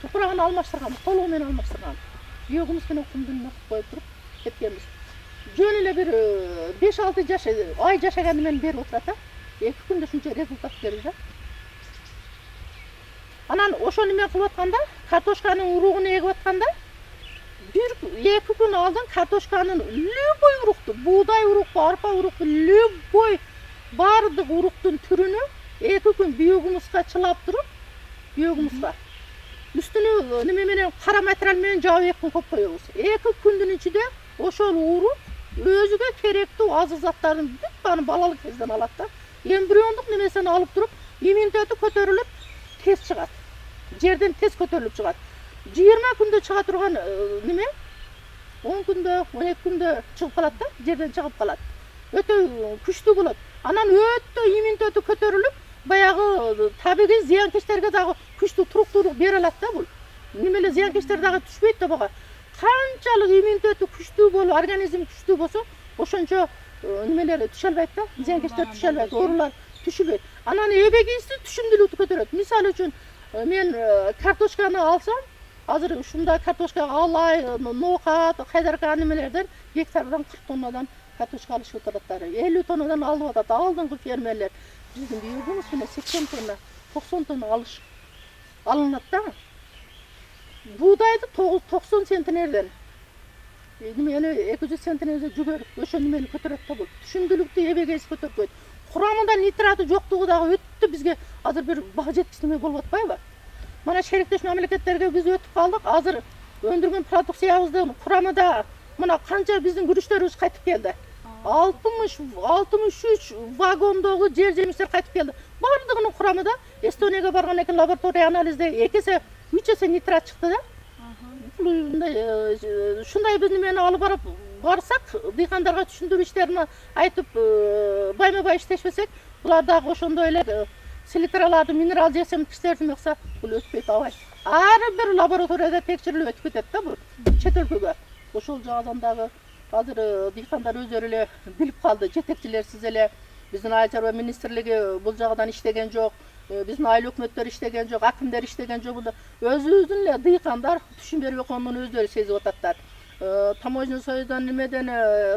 топурагын алмаштырган, толугу менен алмаштырган. Биогумус менен кумдун коюп туруп кеткенбиз. Жөн эле бир 5-6 жаш ай жашаганы менен берип отурат да. 2 күндө ушунча результат берди да. Анан ошо неме кылып атканда, картошканын уругун эгип атканда, 1-2 күн алдын картошканын любой урукту, буудай урукту, арпа урукту, любой бардык уруктун түрүнү 2 күн биогумуска чылап туруп, биогумуска үстүнө неме менен кара материал менен жаап 2 күн коюп коебуз. 2 күндүн ичинде ошол урук өзүгө керектүү азык заттардын бүт баарын балалык кезден алат да. Эмбриондук немесин алып туруп, иммунитети көтөрүлүп, тез чыгат. Жерден тез көтөрүлүп чыгат. 20 күндө чыга турган неме 10 күндө, 12 күндө чыгып калат да, жерден чыгып калат. Өтө күчтүү болот. Анан өтө иммунитети көтөрүлүп, баягы табигый зыянкечтерге дагы күчтүү туруктуулук бере алат да бул. Немеле зыянкечтер дагы түшпөйт да буга. Канчалык иммунитети күчтүү болуп, организм күчтүү болсо, ошончо немелер түшө албайт да, зыянкечтер түшө албайт, оорулар түшүбөйт. Анан эбегейси түшүмдүүлүктү көтөрөт. Мисалы үчүн мен картошканы алсам, азыр ушундай картошка алай, ноокат, кайдарка немелерден гектардан 40 тоннадан картошка алышып атат. 50 тоннадан алып атат алдыңкы фермерлер. Биздин биогумус менен 80 тонна, 90 тонна алынат да. Buğdaydı 90 sentinerden. Nemeli 200 sentinerden жүгөрүп, ошо немени көтөрөт да бул. Түшүмдүүлүктү эбегейси көтөрүп койду. Курамында нитраты жоктугу дагы өттү бизге азыр бир бага жеткис неме болуп атпайбы? Мына шериктеш мамлекеттерге биз өтүп калдык. Азыр өндүргөн продукциябыздын курамында мына канча биздин күрүчтөрүбүз кайтып келди. 63 вагондогу жер жемиштер кайтып келди. Бардыгынын курамында Эстонияга барган экен лаборатория анализде 2 эсе 3 эсе нитрат чыкты да. Ушундай биз немени алып барсак, дыйкандарга түшүндүрүү иштерин айтып, байма-бай иштешпесек, булар дагы ошондой эле селитраларды, минерал жесемдиктерди мыкса, бул өтпөйт абай. Ар бир лабораторияда текшерилип өтүп кетет да бул чет өлкөгө. Ошол жагынан дагы азыр дыйкандар өздөрү эле билип калды, жетекчилерсиз эле биздин Айыл чарба министрлиги бул жагынан иштеген жок. Биздин айыл өкмөттөр иштеген жок, акимдер иштеген жок. Өзүбүздүн эле дыйкандар түшүм бербей койгонун өздөрү сезип ататтар. Таможня союздан немеден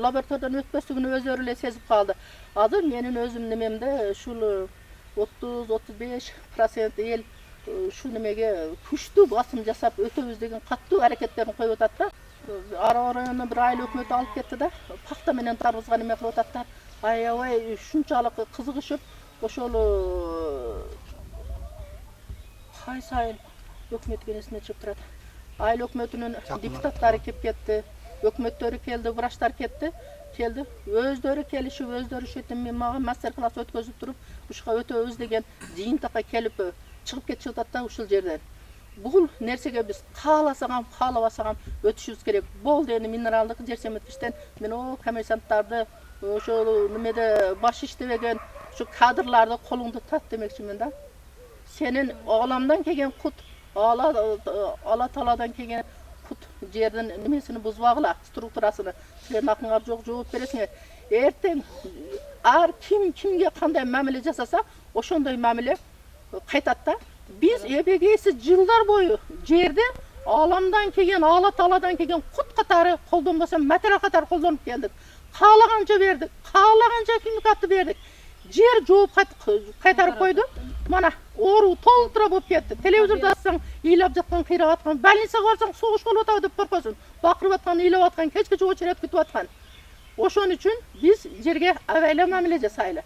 лабораториядан өтпөстүгүн өздөрү эле сезип калды. Азыр менин өзүм немемде ушул 30-35% эл ушул немеге күчтүү басым жасап өтөбүз деген каттуу аракеттерин коюп атат да. Ара районунун бир айыл өкмөтү алып кетти да, пахта менен тарбызга неме кылып ататтар. Аябай ушунчалык кызыгышып, ошол кайсы айыл өкмөт кеңесине чыгып турат. Айыл өкмөтүнүн депутаттары кеп кетти, өкмөттөрү келди, врачтар келди. Өздөрү келишип, өздөрү ушетим мен мага мастер-класс өткөзүп туруп, ушуга өтөбүз деген жыйынтыкка келип чыгып кетишип атат да ушул жерден. Бул нерсеге биз кааласагам, каалабасагам өтүшүбүз керек. Болду эми минералдык жер семеткичтен мен коммерсанттарды ошол немеде баш иштебеген şu kadrlarda kolunda tat demekçimin da. Senin oğlamdan kegen kut, ala taladan kegen kut yerden nimesini buzvağla, strukturasını. Sizlerin aklına çok cevap veresiniz. Erten ar kimge kanday mamile jasasa, oşonday mamile kaytat da. Biz ebegeysiz yıllar boyu yerde alamdan kegen, ala taladan kegen kut katarı koldanmasa, material katarı koldanıp geldik. Kağlaganca verdik, kağlaganca kimikatı verdik. Жер жооп кайтарып койду. Мана оору толтура болуп кетти. Телевизордо атсаң, ыйлап жаткан, кыйрап аткан, больницага барсаң, согуш болуп атабы деп коркосуң. Бакырып аткан, ыйлап аткан, кечке очередь күтүп аткан. Ошон үчүн биз жерге абайлап мамиле жасайлы.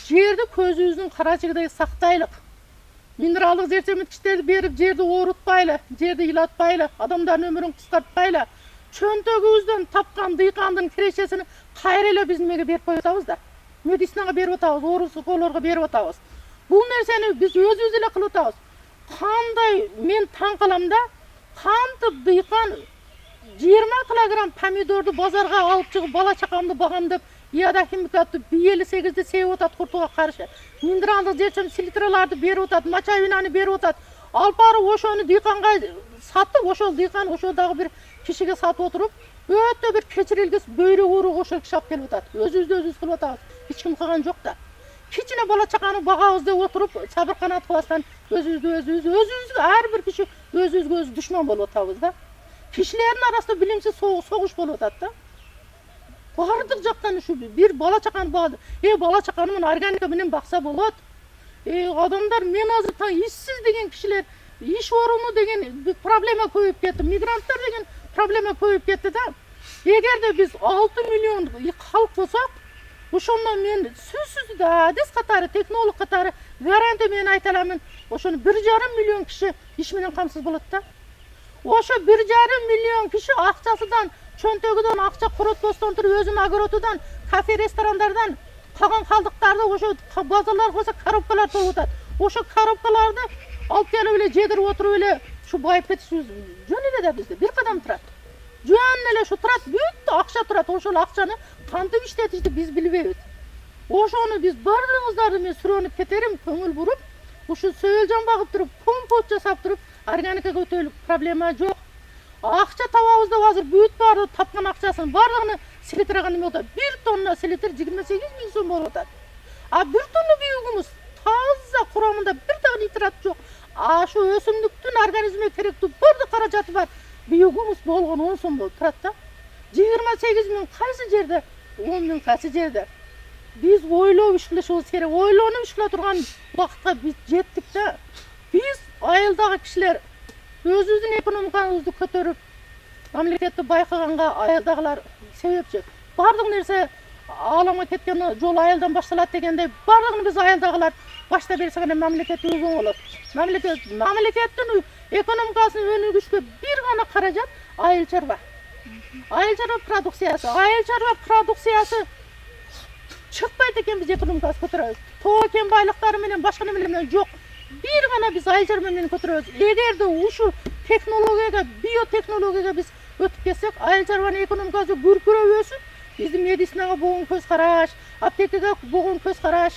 Жерди көзүбүздүн карачыгыдай сактайлык. Минералдык жер семеткичтерди берип, жерди оорутпайлы, жерди ыйлатпайлы, адамдардын өмүрүн кыскартпайлы. Чөнтөгүбүздөн тапкан дыйкандын кирешесин кайра эле биз немеге берип коюп атабыз да. Медицинаға беріп атабыз, ооруколорго беріп атабыз. Бул нерсени биз өзүбүз эле кылып атабыз. Кандай мен таң калам да, кантип дыйкан 20 килограмм помидорду базарга алып чыгып бала чакамды багам деп, ияда химикатты 58-ди себип атат куртуга каршы. Минералдык жер селитраларды берип атат, мочавинаны берип атат. Алып барып ошону дыйканга сатып, ошол дыйкан ошол дагы бир кишиге сатып отуруп, өтө бир кечирилгис бөйрөк ооруга ошол киши алып келип атат. Өзүбүздү өзүбүз кылып атабыз. Hiç kim kalan yok da. Кичине бала чаканы багабыз деп отуруп сабыр канат кылбастан өзүбүзгө ар бир киши өзүбүзгө душман болуп атабыз да. Кишилердин арасында билимсиз согуш болуп атат да. Бардык жактан ушу бир бала чаканы багады. Бала чаканы мына органика менен бакса болот. Адамдар мен азыр таң иссиз деген кишилер, иш орunu деген проблема көбөйүп кетти. Мигранттар деген проблема көбөйүп кетти да. Эгерде биз 6 миллион халк болсок, ошондон мен сөзсүз да адис катары, технолог катары гарантия мен айта аламын. Ошону 1,5 миллион киши иш менен камсыз болот да. Ошо 1,5 миллион киши акчасынан, чөнтөгүдөн акча коротпостон туруп өзүнүн огородудан, кафе, ресторандардан калган калдыктарды ошо базарларга койсо коробкалар толуп атат. Ошо коробкаларды алып келип эле жедирип отуруп эле ушу байып кетишибиз жөн эле да бизде. Бир кадам турат. Жөн эле ушу турат, бүт акча турат. Ошол акчаны кантип иштетишти биз билбейбиз. Ошону биз бардыгыбыздарды мен сурөнүп кетерим, көңүл буруп, ушу сөөлжан багып туруп, компот жасап туруп, органикага өтөлүк проблема жок. Акча табабыз деп азыр бүт баары тапкан акчасын бардыгын селитраган эме болот. 1 тонна селитр 28 000 сом болуп атат. Бир тонна бүйөгүмүз таза, курамында бир дагы нитрат жок. Шу өсүмдүктүн организмге керектүү бардык каражаты бар. Бүйөгүмүз болгон 10 сом болуп турат да. 28 000 кайсы жерде, 10 000 кайсы жерде. Биз ойлоп иш кылышыбыз керек. Ойлонуп иш кыла турган убакытка биз жеттик да. Биз айылдагы кишилер өзүбүздүн экономикабызды көтөрүп, мамлекетти байкаганга айылдагылар себепчи. Бардык нерсе алама кеткен жол айылдан башталат дегендей, бардыгын биз айылдагылар башта берсек эле мамлекет өзүң болот. Мамлекеттин экономикасын өнүгүшкө бир гана каражат айыл чарба. Айыл чарба продукциясы чыкпайт экен, биз экономикасын көтөрөбүз. Тоо кен байлыктары менен башка неме менен жок. Бир гана биз айыл чарба менен көтөрөбүз. Эгерде ушу технологияга, биотехнологияга биз өтүп кетсек, айыл чарбанын экономикасы көркүрөп өсүп, биздин медицинага болгон көз караш, аптекага болгон көз караш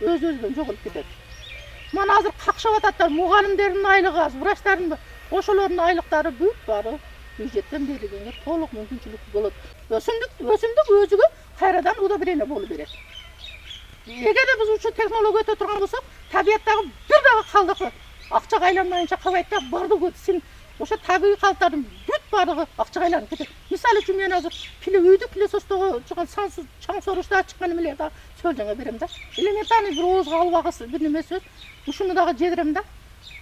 өзүнөн жоголуп кетет. Мына азыр какшап ататтар, мугалимдердин айлыгы, врачтардын, ошолордун айлыктары бүт баары бюджеттен берилгенге толук мүмкүнчүлүк болот. Өсүмдүк өзүгө кайрадан удобрение болуп берет. Эгерде биз ушу технология өтө турган болсок, табияттагы бир дагы калдык акчага айланмайынча калбайт да, бардыгы син ошо табигый калдыктардын бүт бардыгы акчага айланып кетет. Мисалы үчүн мен азыр үйдү пилесостого чыккан чаң сорушта чыккан эмелерди сөөлжаңа берем да. Элементарный бир оозго албагыс бир неме сөз, ушуну дагы жедирем да.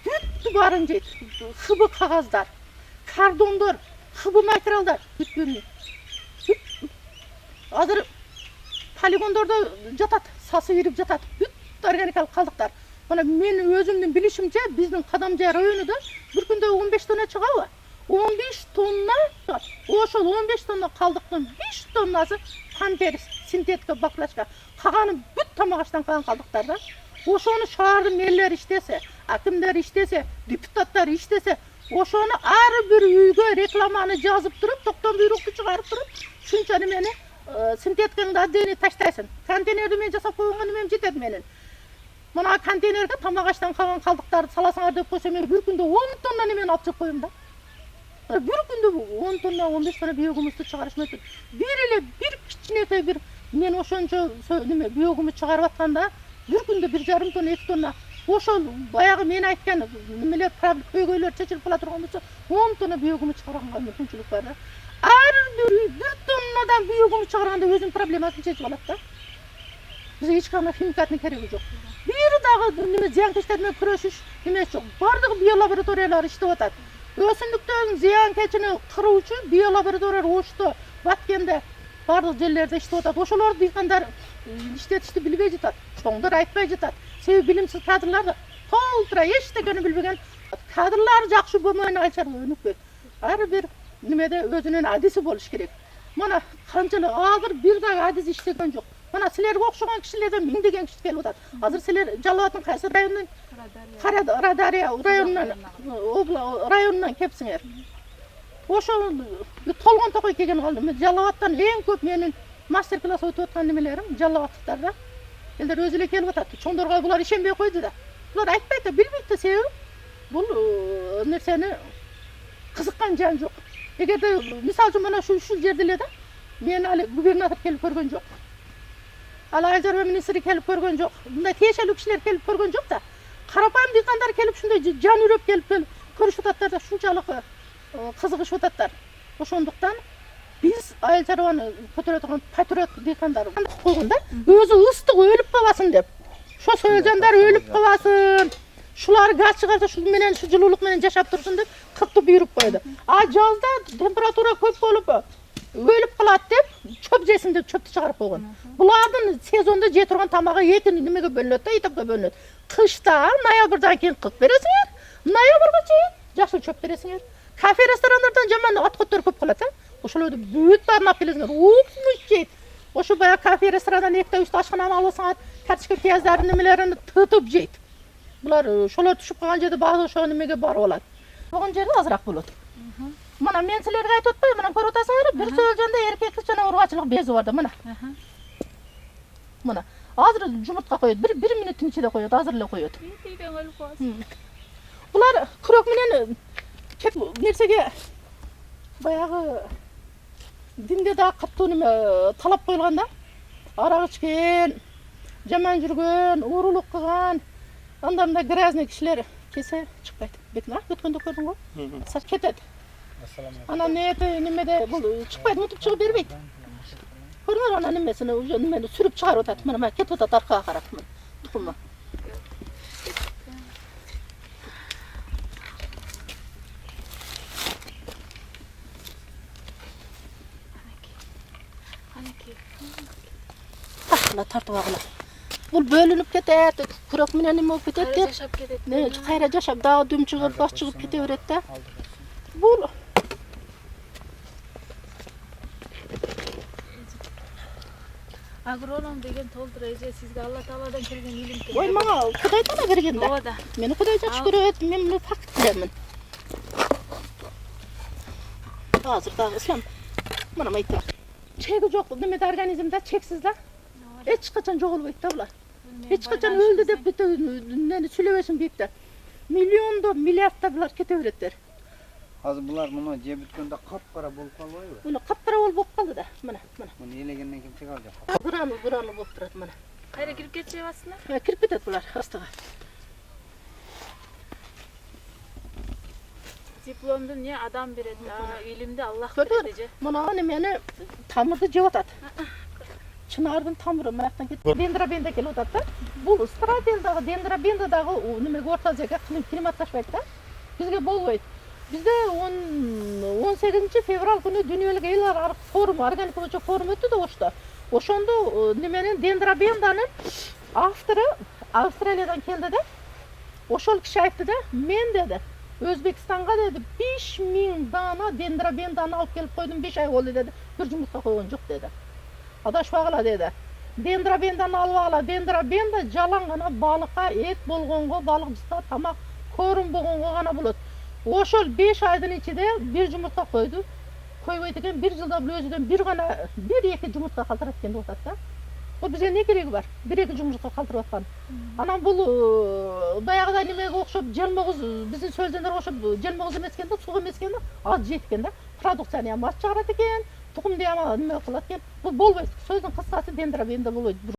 Бүт баарын жейт. ХБ кагаздар, картондор, ХБ материалдар бүт бөлүнөт. Азыр полигондордо жатат, сасы кирип жатат. Бүт органикалык калдыктар. Мына мен өзүмдүн билишимче биздин Кадамжай районунда бир күндө 15 тонна чыгабы? 15 тонна. Ошол 15 тонна калдыктын 5 тоннасы памперс, синтетика, баклажка. Калганы бүт тамак аштан калган калдыктар да. Ошону шаардын мэрлери иштесе, акимдер иштесе, депутаттар иштесе, ошону ар бир үйгө рекламаны жазып туруп, токтон буйрукту чыгарып туруп, шунча немени синтеткаңды отдельно таштайсың. Контейнерди мен жасап койгонго немем жетет менин. Мына контейнерге тамак аштан калган калдыктарды саласыңар деп койсо, мен бир күндө 10 тонна немени алып чыгып коем да. Бир күндө 10 тонна, 15 тонна биогумузду чыгарыш мүмкүн. Бир кичинекей бир мен ошончо неме биогумуз чыгарып атканда, бир күндө 1,5 тонна, 2 тонна. Ошол баягы мен айткан немелер көйгөйлөр чечилип кала турган болсо, 10 тонна биогумуз чыгарганга мүмкүнчүлүк бар да. Ар бир тоннадан биогумуз чыгарганда өзүнүн проблемасын чечип алат да. Бизге эч кандай химикаттын кереги жок. Бир дагы неме зыянкечтер менен күрөшүш эмес жок. Бардык биолабораториялар иштеп атат. Өсүмдүктөрдүн зыянкечини кыруучу биолабораториялар Ошто, Баткенде бардык жерлерде иштеп атат. Ошолорду дыйкандар иштетишти билбей жатат. Чоңдор айтпай жатат. Себеби билимсиз кадрлар толтура эчтекени билбеген кадрлар жакшы болмойн айчар өнүкпөйт. Ар бир немеде өзүнүн адиси болуш керек. Мына канчалык азыр бир дагы адис иштеген жок. Мына силерге окшогон кишилерден миңдеген киши келип атат. Азыр силер Жалал Абадтын кайсы районунан? Радария районунан кепсиңер. Ошол толгон токой келген калдым. Жалал Абадтан эң көп менин мастер-класс өтүп аткан немелерим Жалал Абадтыктар да. Элдер өзү эле келип атат. Чоңдорго булар ишенбей койду да. Булар айтпайт да, билбейт да, себеби бул нерсени кызыккан жан жок. Эгерде мисалы үчүн мына ушул жерде эле да, мен али губернатор келип көргөн жок. Ал айыл чарба министри келип көргөн жок. Мындай тиешелүү кишилер келип көргөн жок да. Карапайым дыйкандар келип ушундай жан үрөп келип көрүшүп ататтар да, шунчалык кызыгышып ататтар. Ошондуктан биз айыл чарбаны көтөрө турган патриот дыйкандар койгон да. Өзү ыстык өлүп калбасын деп. Ошо сөйлжандар өлүп калбасын. Шулар газ чыгарса шу менен шу жылуулук менен жашап турсун деп катты буйрук койду. А жазда температура көп болуп өлүп калат деп чөп жесин деп чөптү чыгарып койгон. Булардын сезондо жей турган тамагы эки немеге бөлүнөт да, этапка бөлүнөт. Кышта ноябрдан кийин кылып бересиңер, ноябрга чейин жашыл чөп бересиңер. Кафе ресторандардан жаман ат көттөр көп калат, ошолорду бүт баарын алып келесиңер. Укмуш жейт. Ошо баягы кафе ресторандан экте үч ашкананы алсаңар, карточка пияздарын немелерин тытып жейт. Булар ошолор түшүп калган жерде баары ошо немеге барып алат. Болгон жерде азыраак болот. Мына мен силерге айтып атпайбы, мына көрүп атасыңар, бир сөөлжөндө эркектик жана ургачылык бези бар да, мына. Мына азыр жумуртка коёт, бир мүнөттүн ичинде коёт, азыр эле коёт. Булар күрөк менен нерсеге баягы динде да катуу неме талап коюлган да. Арак ичкен, жаман жүргөн, уурулук кылган, анда мындай грязный кишилер келсе чыкпайт. Бетине өткөндө көрдүң го? Сач кетет. Ана немеде бул чыкпайт, мутуп чыгып бербейт. Көрдүңөр ана немесини, уже немени сүрүп чыгарып атат. Мына кетип атат аркага карап. Тукуму. Тартып агыла. Бул бөлүнүп кетет, күрөк менен неме болуп кетет деп. Жашап кетет. Кайра жашап, дагы дүм чыгып, баш чыгып кете берет да. Бул Агроном деген толтур эже сизге Алла Тааладан келген илим. ой мага Кудайдан да берген да. Ооба. Мени Кудай жакшы көрөт, мен муну факт билемин. Азыр дагы ислам мына айтты. Чеги жок немеде организмде чексиз да. Эч качан жоголбойт да булар. Эч качан өлдү деп бүтө нени сүйлөбөсүн дейт да. Миллиондо, миллиардда булар кете береттер. Азыр булар муну жеп бүткөндө капкара болуп калбайбы? Мына капкара болуп калды да. Мына. Муну элегенден кийин чыгар жок. Бураны болуп турат мына. Кайра кирип кетчү астына? Кирип кетет булар астыга. Дипломду эмне адам берет, илимди Аллах Көрдүңөр? берет эже. Мына немени тамырды жеп атат. Чынардын тамыры мынаяктан кетип, дендрабенда келип атат да. Бул дендрабендагы немеге орта жерге климатташпайт да. Бизге болбойт. Bizde 18 fevral günü Dünyalыk Eylar Arık Forum, Organik Boyunca Forum öttü de oşta. Oşonda nemenin Dendrabenda'nın avtırı Avustralya'dan keldi de. Oşol kişi aytты da, men dedi, Özbekistan'a dedi, 5000 dana Dendrabenda'nı alıp gelip koydum, 5 ay oldu dedi, bir jumurtka koygun жоқ dedi. Adaşpagıla dedi. Dendrabenda'nı alıp ala, Dendrabenda жалаңгана balıkka et bolgongo, balık bista tamak, korum bolgongo gana bulut. Oşol 5 aydın içinde bir jumurtka koydu. Koyup eken bir жылда bul özüden bir gana, bir iki jumurtka kaltırıp kendi otat da. O bize ne gereği var? Bir iki jumurtka kaldırıp atkan. Anam bul bayağıda nemege okşop, jelmoğuz, bizim sözlenler okşop, jelmoğuz emesken de, suğu emesken de, az jetken de, produksiyonu yama az çıgarat eken, tukum diye ama neme kılat eken. Bu bolboyt, sözün kıssası Dendrabenda bolboyt.